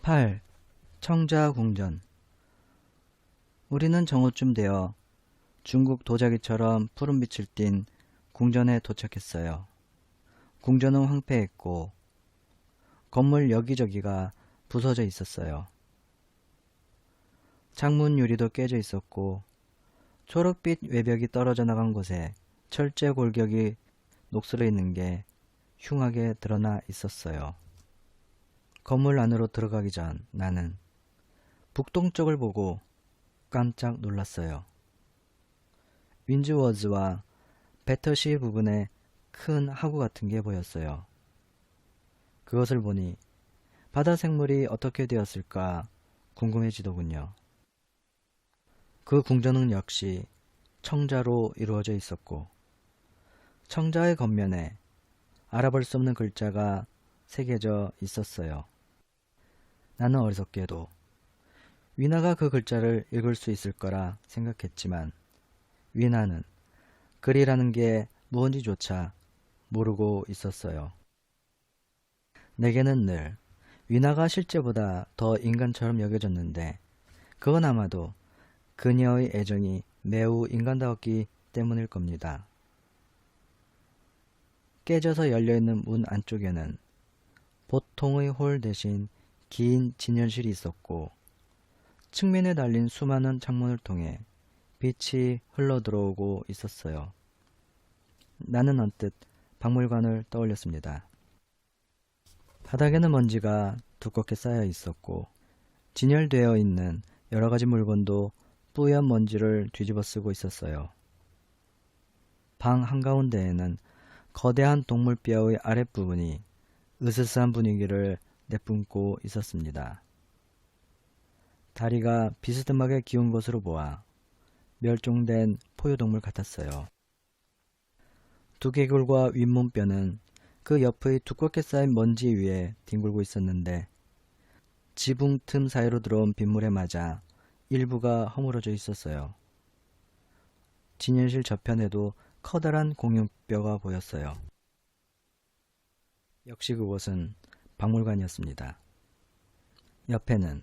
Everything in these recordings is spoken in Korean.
8. 청자궁전. 우리는 정오쯤 되어 중국 도자기처럼 푸른빛을 띤 궁전에 도착했어요. 궁전은 황폐했고 건물 여기저기가 부서져 있었어요. 창문 유리도 깨져 있었고 초록빛 외벽이 떨어져 나간 곳에 철제 골격이 녹슬어 있는 게 흉하게 드러나 있었어요. 건물 안으로 들어가기 전 나는 북동쪽을 보고 깜짝 놀랐어요. 윈즈워즈와 배터시 부근에 큰 하구 같은 게 보였어요. 그것을 보니 바다 생물이 어떻게 되었을까 궁금해지더군요. 그 궁전은 역시 청자로 이루어져 있었고 청자의 겉면에 알아볼 수 없는 글자가 새겨져 있었어요. 나는 어리석게도 위나가 그 글자를 읽을 수 있을 거라 생각했지만 위나는 글이라는 게 무언지조차 모르고 있었어요. 내게는 늘 위나가 실제보다 더 인간처럼 여겨졌는데 그건 아마도 그녀의 애정이 매우 인간다웠기 때문일 겁니다. 깨져서 열려있는 문 안쪽에는 보통의 홀 대신 긴 진열실이 있었고 측면에 달린 수많은 창문을 통해 빛이 흘러들어오고 있었어요. 나는 언뜻 박물관을 떠올렸습니다. 바닥에는 먼지가 두껍게 쌓여 있었고 진열되어 있는 여러 가지 물건도 뿌연 먼지를 뒤집어 쓰고 있었어요. 방 한가운데에는 거대한 동물뼈의 아랫부분이 으스스한 분위기를 내뿜고 있었습니다. 다리가 비스듬하게 기운 것으로 보아 멸종된 포유동물 같았어요. 두개골과 윗몸뼈는 그 옆의 두껍게 쌓인 먼지 위에 뒹굴고 있었는데 지붕 틈 사이로 들어온 빗물에 맞아 일부가 허물어져 있었어요. 진열실 저편에도 커다란 공룡뼈가 보였어요. 역시 그곳은 박물관이었습니다. 옆에는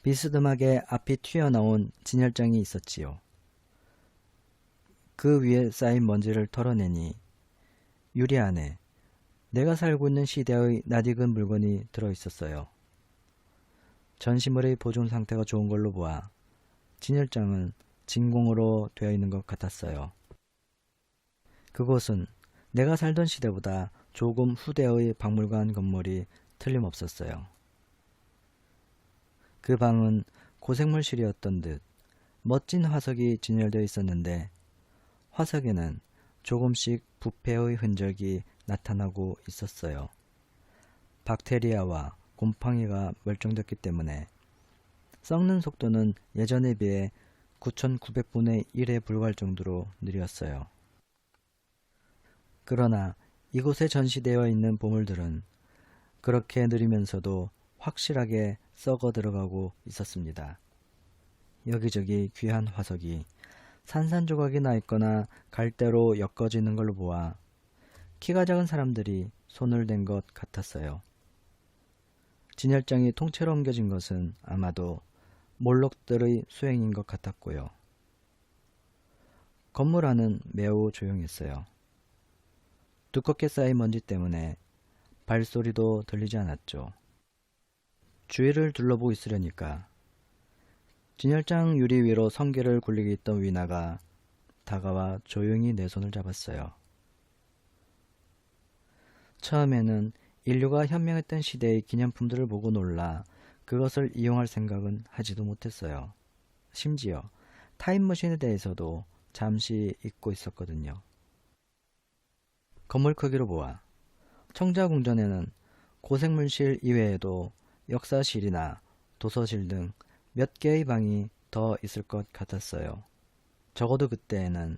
비스듬하게 앞이 튀어나온 진열장이 있었지요. 그 위에 쌓인 먼지를 털어내니 유리 안에 내가 살고 있는 시대의 낯익은 물건이 들어있었어요. 전시물의 보존 상태가 좋은 걸로 보아 진열장은 진공으로 되어 있는 것 같았어요. 그곳은 내가 살던 시대보다 조금 후대의 박물관 건물이 틀림없었어요. 그 방은 고생물실이었던 듯 멋진 화석이 진열되어 있었는데 화석에는 조금씩 부패의 흔적이 나타나고 있었어요. 박테리아와 곰팡이가 멸종됐기 때문에 썩는 속도는 예전에 비해 9,900분의 1에 불과할 정도로 느렸어요. 그러나 이곳에 전시되어 있는 보물들은 그렇게 느리면서도 확실하게 썩어 들어가고 있었습니다. 여기저기 귀한 화석이 산산조각이 나 있거나 갈대로 엮어지는 걸로 보아 키가 작은 사람들이 손을 댄 것 같았어요. 진열장이 통째로 옮겨진 것은 아마도 몰록들의 수행인 것 같았고요. 건물 안은 매우 조용했어요. 두껍게 쌓인 먼지 때문에 발소리도 들리지 않았죠. 주위를 둘러보고 있으려니까 진열장 유리 위로 성게를 굴리고 있던 위나가 다가와 조용히 내 손을 잡았어요. 처음에는 인류가 현명했던 시대의 기념품들을 보고 놀라 그것을 이용할 생각은 하지도 못했어요. 심지어 타임머신에 대해서도 잠시 잊고 있었거든요. 건물 크기로 보아 청자궁전에는 고생물실 이외에도 역사실이나 도서실 등 몇 개의 방이 더 있을 것 같았어요. 적어도 그때에는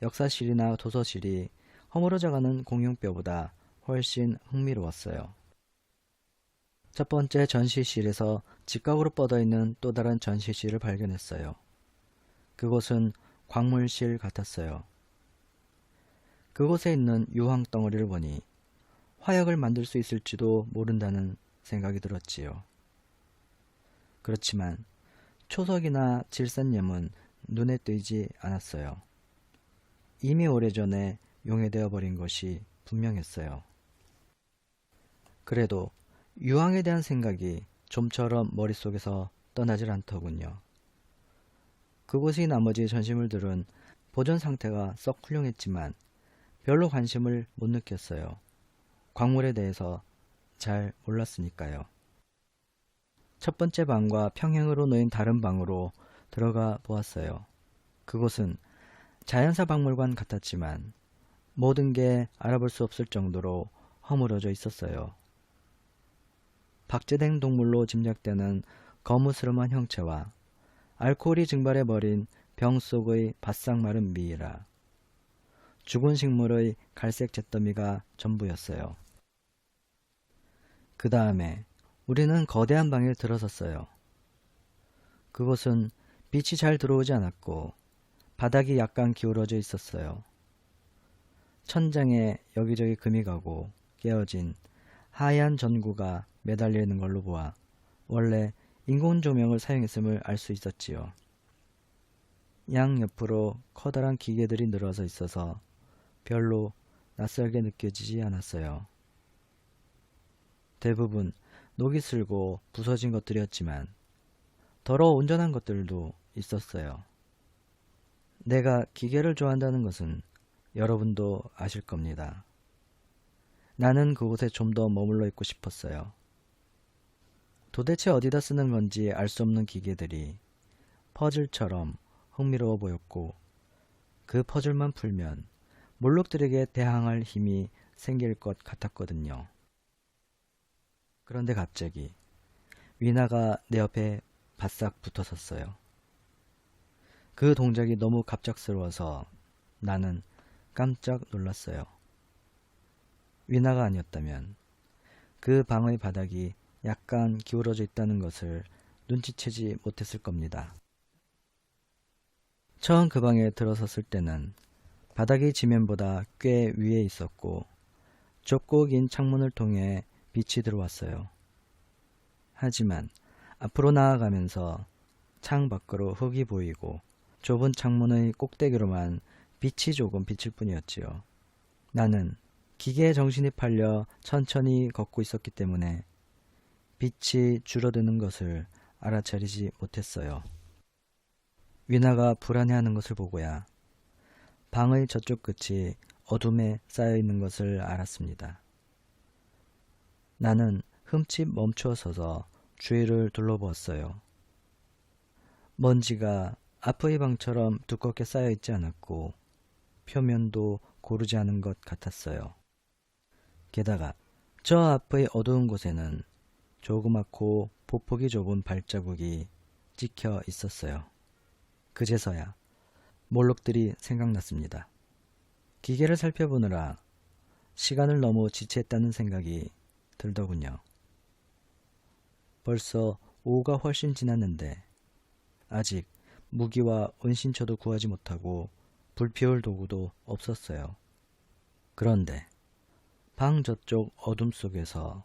역사실이나 도서실이 허물어져가는 공룡뼈보다 훨씬 흥미로웠어요. 첫 번째 전시실에서 직각으로 뻗어있는 또 다른 전시실을 발견했어요. 그곳은 광물실 같았어요. 그곳에 있는 유황 덩어리를 보니 화약을 만들 수 있을지도 모른다는 생각이 들었지요. 그렇지만 초석이나 질산염은 눈에 띄지 않았어요. 이미 오래전에 용해되어 버린 것이 분명했어요. 그래도 유황에 대한 생각이 좀처럼 머릿속에서 떠나질 않더군요. 그곳의 나머지 전시물들은 보존 상태가 썩 훌륭했지만 별로 관심을 못 느꼈어요. 광물에 대해서 잘 몰랐으니까요. 첫 번째 방과 평행으로 놓인 다른 방으로 들어가 보았어요. 그곳은 자연사 박물관 같았지만 모든 게 알아볼 수 없을 정도로 허물어져 있었어요. 박제된 동물로 짐작되는 거무스름한 형체와 알코올이 증발해버린 병 속의 바싹 마른 미이라, 죽은 식물의 갈색 잿더미가 전부였어요. 그 다음에 우리는 거대한 방에 들어섰어요. 그곳은 빛이 잘 들어오지 않았고 바닥이 약간 기울어져 있었어요. 천장에 여기저기 금이 가고 깨어진 하얀 전구가 매달려 있는 걸로 보아 원래 인공 조명을 사용했음을 알 수 있었지요. 양 옆으로 커다란 기계들이 늘어서 있어서 별로 낯설게 느껴지지 않았어요. 대부분 녹이 슬고 부서진 것들이었지만 더러 온전한 것들도 있었어요. 내가 기계를 좋아한다는 것은 여러분도 아실 겁니다. 나는 그곳에 좀 더 머물러 있고 싶었어요. 도대체 어디다 쓰는 건지 알 수 없는 기계들이 퍼즐처럼 흥미로워 보였고 그 퍼즐만 풀면 몰록들에게 대항할 힘이 생길 것 같았거든요. 그런데 갑자기 위나가 내 옆에 바싹 붙어섰어요. 그 동작이 너무 갑작스러워서 나는 깜짝 놀랐어요. 위나가 아니었다면 그 방의 바닥이 약간 기울어져 있다는 것을 눈치채지 못했을 겁니다. 처음 그 방에 들어섰을 때는 바닥이 지면보다 꽤 위에 있었고 좁고 긴 창문을 통해 빛이 들어왔어요. 하지만 앞으로 나아가면서 창 밖으로 흙이 보이고 좁은 창문의 꼭대기로만 빛이 조금 비칠 뿐이었지요. 나는 기계에 정신이 팔려 천천히 걷고 있었기 때문에 빛이 줄어드는 것을 알아차리지 못했어요. 위나가 불안해하는 것을 보고야 방의 저쪽 끝이 어둠에 쌓여 있는 것을 알았습니다. 나는 흠칫 멈추어 서서 주위를 둘러보았어요. 먼지가 앞의 방처럼 두껍게 쌓여 있지 않았고 표면도 고르지 않은 것 같았어요. 게다가 저 앞의 어두운 곳에는 조그맣고 보폭이 좁은 발자국이 찍혀 있었어요. 그제서야 몰록들이 생각났습니다. 기계를 살펴보느라 시간을 너무 지체했다는 생각이 들더군요. 벌써 오후가 훨씬 지났는데 아직 무기와 은신처도 구하지 못하고 불 피울 도구도 없었어요. 그런데 방 저쪽 어둠 속에서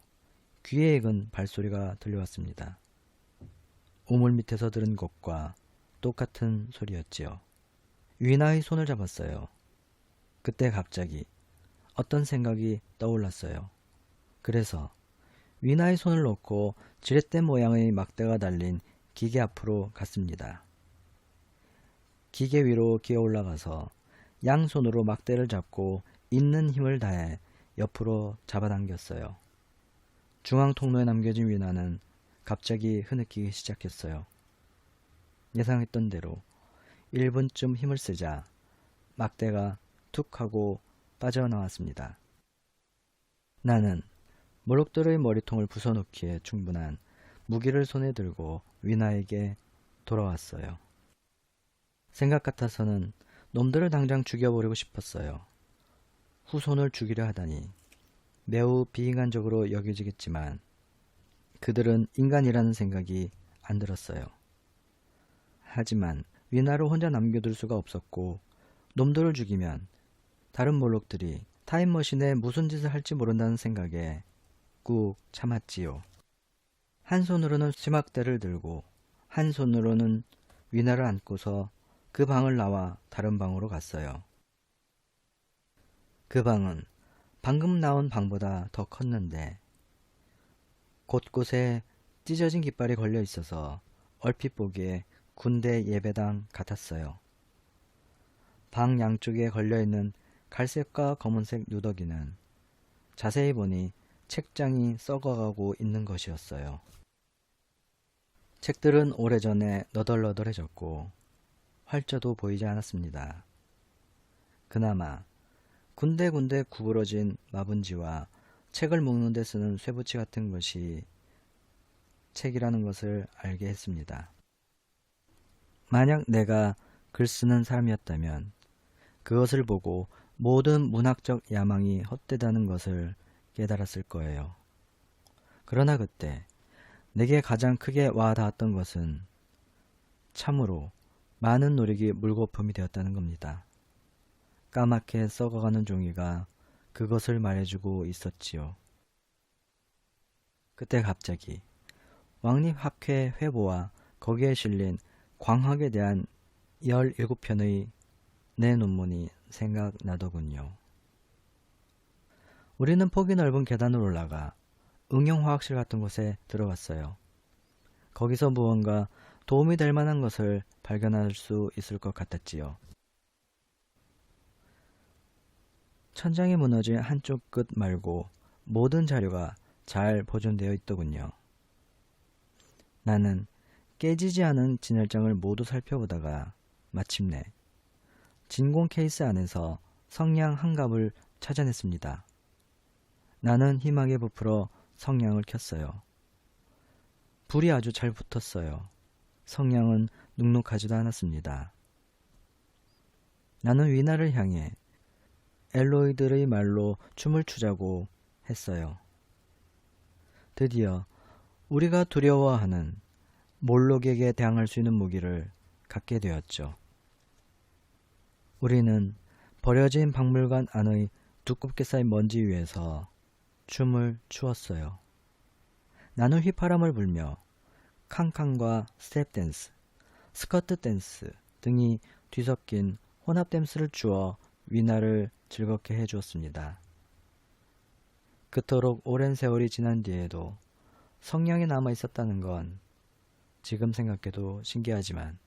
귀에 익은 발소리가 들려왔습니다. 우물 밑에서 들은 것과 똑같은 소리였지요. 위나의 손을 잡았어요. 그때 갑자기 어떤 생각이 떠올랐어요. 그래서 위나의 손을 놓고 지렛대 모양의 막대가 달린 기계 앞으로 갔습니다. 기계 위로 기어 올라가서 양손으로 막대를 잡고 있는 힘을 다해 옆으로 잡아당겼어요. 중앙 통로에 남겨진 위나는 갑자기 흐느끼기 시작했어요. 예상했던 대로 1분쯤 힘을 쓰자 막대가 툭 하고 빠져나왔습니다. 나는 몰록들의 머리통을 부숴놓기에 충분한 무기를 손에 들고 위나에게 돌아왔어요. 생각 같아서는 놈들을 당장 죽여버리고 싶었어요. 후손을 죽이려 하다니 매우 비인간적으로 여겨지겠지만 그들은 인간이라는 생각이 안 들었어요. 하지만 위나를 혼자 남겨둘 수가 없었고 놈들을 죽이면 다른 몰록들이 타임머신에 무슨 짓을 할지 모른다는 생각에 꾹 참았지요. 한 손으로는 수막대를 들고 한 손으로는 위나를 안고서 그 방을 나와 다른 방으로 갔어요. 그 방은 방금 나온 방보다 더 컸는데 곳곳에 찢어진 깃발이 걸려 있어서 얼핏 보기에 군대 예배당 같았어요. 방 양쪽에 걸려있는 갈색과 검은색 누더기는 자세히 보니 책장이 썩어가고 있는 것이었어요. 책들은 오래전에 너덜너덜해졌고 활자도 보이지 않았습니다. 그나마 군데군데 구부러진 마분지와 책을 묶는 데 쓰는 쇠붙이 같은 것이 책이라는 것을 알게 했습니다. 만약 내가 글 쓰는 사람이었다면 그것을 보고 모든 문학적 야망이 헛되다는 것을 깨달았을 거예요. 그러나 그때 내게 가장 크게 와닿았던 것은 참으로 많은 노력이 물거품이 되었다는 겁니다. 까맣게 썩어가는 종이가 그것을 말해주고 있었지요. 그때 갑자기 왕립학회 회보와 거기에 실린 광학에 대한 17편의 내 논문이 생각나더군요. 우리는 폭이 넓은 계단을 올라가 응용화학실 같은 곳에 들어갔어요. 거기서 무언가 도움이 될 만한 것을 발견할 수 있을 것 같았지요. 천장이 무너진 한쪽 끝 말고 모든 자료가 잘 보존되어 있더군요. 나는 깨지지 않은 진열장을 모두 살펴보다가 마침내 진공 케이스 안에서 성냥 한 갑을 찾아냈습니다. 나는 희망에 부풀어 성냥을 켰어요. 불이 아주 잘 붙었어요. 성냥은 눅눅하지도 않았습니다. 나는 위나를 향해 엘로이들의 말로 춤을 추자고 했어요. 드디어 우리가 두려워하는 몰록에게 대항할 수 있는 무기를 갖게 되었죠. 우리는 버려진 박물관 안의 두껍게 쌓인 먼지 위에서 춤을 추었어요. 나는 휘파람을 불며 캉캉과 스텝 댄스, 스커트 댄스 등이 뒤섞인 혼합 댄스를 추어 위나를 즐겁게 해주었습니다. 그토록 오랜 세월이 지난 뒤에도 성냥이 남아 있었다는 건 지금 생각해도 신기하지만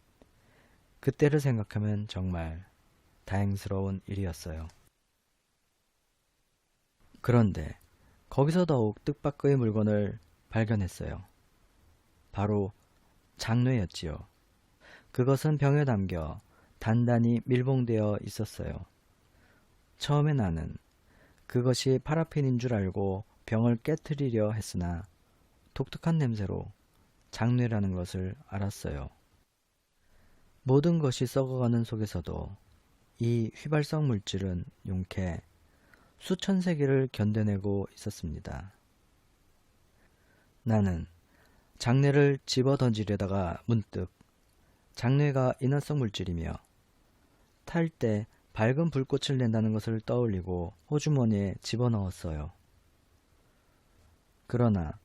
그때를 생각하면 정말 다행스러운 일이었어요. 그런데 거기서 더욱 뜻밖의 물건을 발견했어요. 바로 장뇌였지요. 그것은 병에 담겨 단단히 밀봉되어 있었어요. 처음에 나는 그것이 파라핀인 줄 알고 병을 깨트리려 했으나 독특한 냄새로 장뇌라는 것을 알았어요. 모든 것이 썩어가는 속에서도 이 휘발성 물질은 용케 수천 세기를 견뎌내고 있었습니다. 나는 장뇌를 집어 던지려다가 문득 장뇌가 인화성 물질이며 탈 때 밝은 불꽃을 낸다는 것을 떠올리고 호주머니에 집어넣었어요. 그러나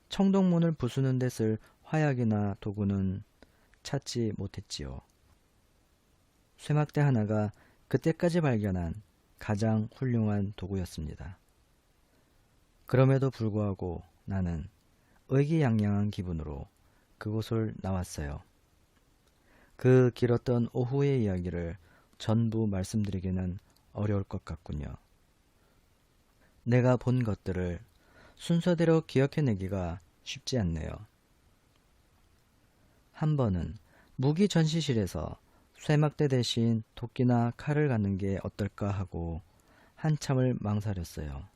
청동문을 부수는 데 쓸 화약이나 도구는 찾지 못했지요. 쇠막대 하나가 그때까지 발견한 가장 훌륭한 도구였습니다. 그럼에도 불구하고 나는 의기양양한 기분으로 그곳을 나왔어요. 그 길었던 오후의 이야기를 전부 말씀드리기는 어려울 것 같군요. 내가 본 것들을 순서대로 기억해내기가 쉽지 않네요. 한 번은 무기 전시실에서 쇠막대 대신 도끼나 칼을 갖는 게 어떨까 하고 한참을 망설였어요.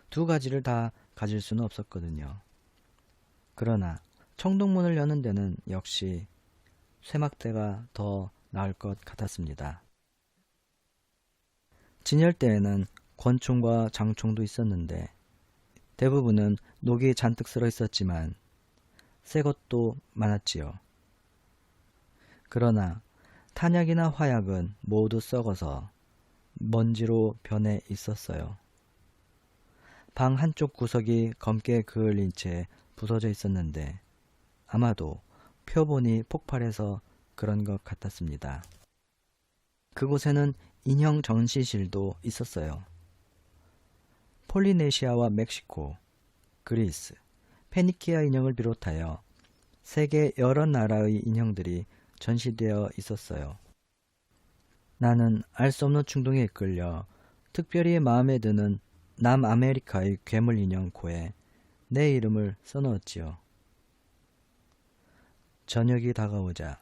두 가지를 다 가질 수는 없었거든요. 그러나 청동문을 여는 데는 역시 쇠막대가 더 나을 것 같았습니다. 진열대에는 권총과 장총도 있었는데 대부분은 녹이 잔뜩 쓸어 있었지만 새 것도 많았지요. 그러나 탄약이나 화약은 모두 썩어서 먼지로 변해 있었어요. 방 한쪽 구석이 검게 그을린 채 부서져 있었는데 아마도 표본이 폭발해서 그런 것 같았습니다. 그곳에는 인형 전시실도 있었어요. 폴리네시아와 멕시코, 그리스, 페니키아 인형을 비롯하여 세계 여러 나라의 인형들이 전시되어 있었어요. 나는 알 수 없는 충동에 이끌려 특별히 마음에 드는 남아메리카의 괴물 인형 코에 내 이름을 써넣었지요. 저녁이 다가오자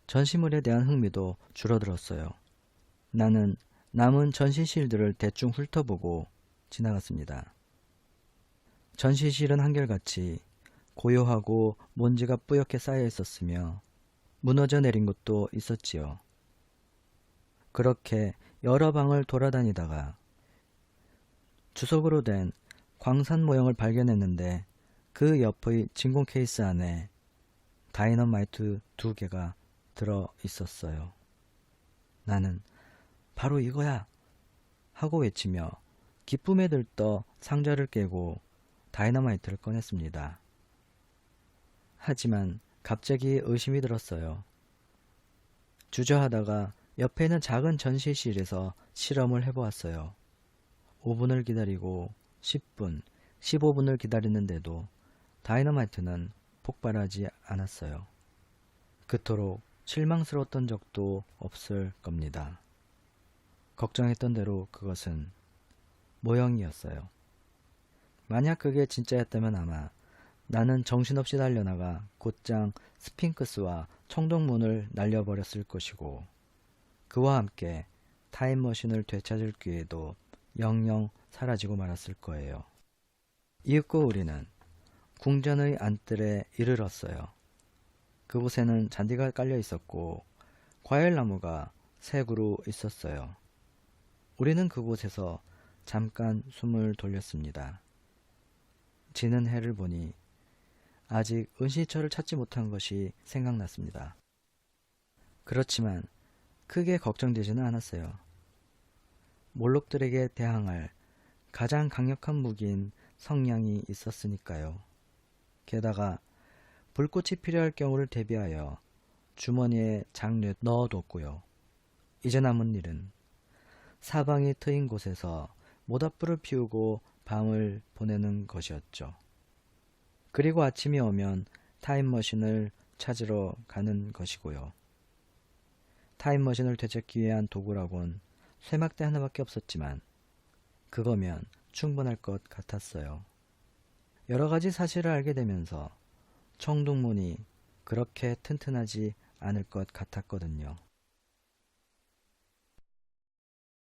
전시물에 대한 흥미도 줄어들었어요. 나는 남은 전시실들을 대충 훑어보고 지나갔습니다. 전시실은 한결같이 고요하고 먼지가 뿌옇게 쌓여 있었으며 무너져 내린 곳도 있었지요. 그렇게 여러 방을 돌아다니다가 주석으로 된 광산 모형을 발견했는데 그 옆의 진공 케이스 안에 다이너마이트 2개가 들어 있었어요. 나는 바로 이거야 하고 외치며 기쁨에 들떠 상자를 깨고 다이너마이트를 꺼냈습니다. 하지만 갑자기 의심이 들었어요. 주저하다가 옆에 있는 작은 전시실에서 실험을 해보았어요. 5분을 기다리고 10분, 15분을 기다리는데도 다이너마이트는 폭발하지 않았어요. 그토록 실망스러웠던 적도 없을 겁니다. 걱정했던 대로 그것은 모형이었어요. 만약 그게 진짜였다면 아마 나는 정신없이 달려나가 곧장 스핑크스와 청동문을 날려버렸을 것이고 그와 함께 타임머신을 되찾을 기회도 영영 사라지고 말았을 거예요. 이윽고 우리는 궁전의 안뜰에 이르렀어요. 그곳에는 잔디가 깔려 있었고 과일나무가 세 그루 있었어요. 우리는 그곳에서 잠깐 숨을 돌렸습니다. 지는 해를 보니 아직 은신처를 찾지 못한 것이 생각났습니다. 그렇지만 크게 걱정되지는 않았어요. 몰록들에게 대항할 가장 강력한 무기인 성냥이 있었으니까요. 게다가 불꽃이 필요할 경우를 대비하여 주머니에 장류에 넣어뒀고요. 이제 남은 일은 사방이 트인 곳에서 모닥불을 피우고 밤을 보내는 것이었죠. 그리고 아침이 오면 타임머신을 찾으러 가는 것이고요. 타임머신을 되찾기 위한 도구라곤 쇠막대 하나밖에 없었지만 그거면 충분할 것 같았어요. 여러 가지 사실을 알게 되면서 청동문이 그렇게 튼튼하지 않을 것 같았거든요.